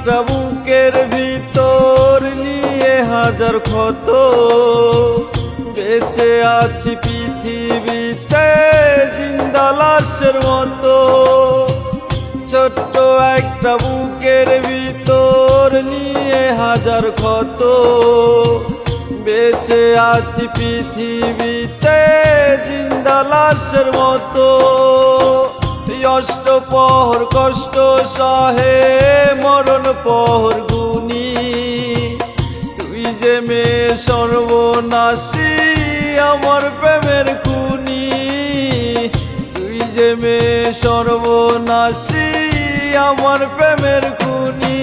একটা বুকের ভিতর নিয়ে হাজার ক্ষত, বেঁচে আছি পৃথিবীতে জিন্দা লাশের মতো। ছোট্ট একটা বুকের ভিতর নিয়ে হাজার ক্ষত, বেঁচে আছি পৃথিবীতে জিন্দা লাশের মতো। অষ্টপ্রহর কষ্ট সহে মরণ প্রহর গুনি, তুই যে মেয়ে সর্বনাশী আমার প্রেমের খুনি, তুই যে মেয়ে সর্বনাশী আমার প্রেমের খুনি।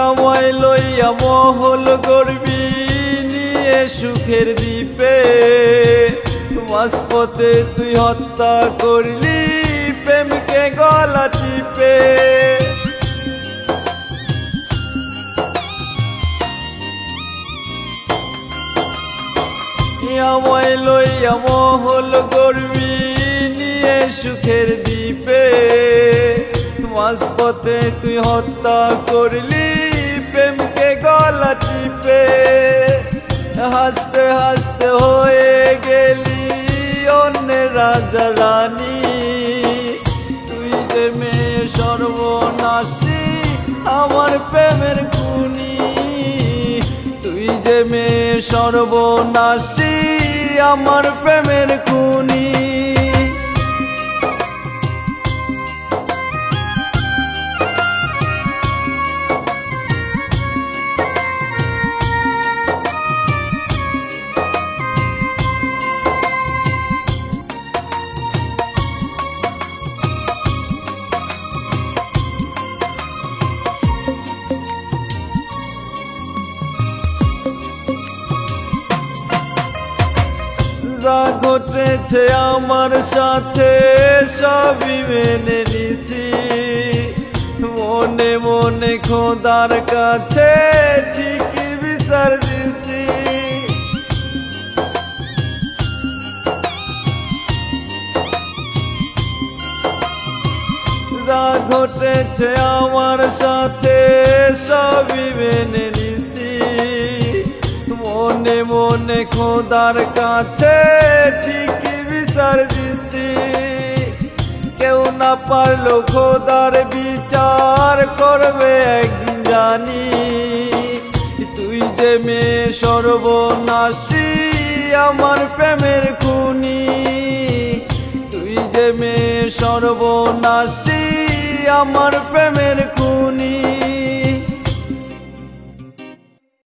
আমায় লইয়া মহল গড়বি নিয়ে সুখের দ্বীপে, মাঝপথে তুই হত্যা করলি প্রেমকে গলা টিপে। আমায় লইয়া মহল গড়বি নিয়ে সুখের দ্বীপে, মাঝপথে তুই হত্যা করলি প্রেমকে গলা টিপে। হাসতে হাসতে হয়ে গেলি অন্যের রাজা রানী, তুই যে মেয়ে সর্বনাশী আমার প্রেমের খুনি, তুই যে মেয়ে সর্বনাশী আমার প্রেমের খুনি। যা ঘটেছে আমার সাথে সবই মেনে নিছি, মনে মনে খোদার কাছে ঠিকই বিচার দিছি। যা ঘটেছে আমার সাথে সবই মেনে নিছি, মনে মনে খোদার কাছে ঠিকই বিচার দিছি। কেউ না পারলো খোদার বিচার করবে একদিন জানি, তুই যে মেয়ে সর্বনাশী আমার প্রেমের খুনি, তুই যে মেয়ে সর্বনাশী আমার প্রেমের খুনি।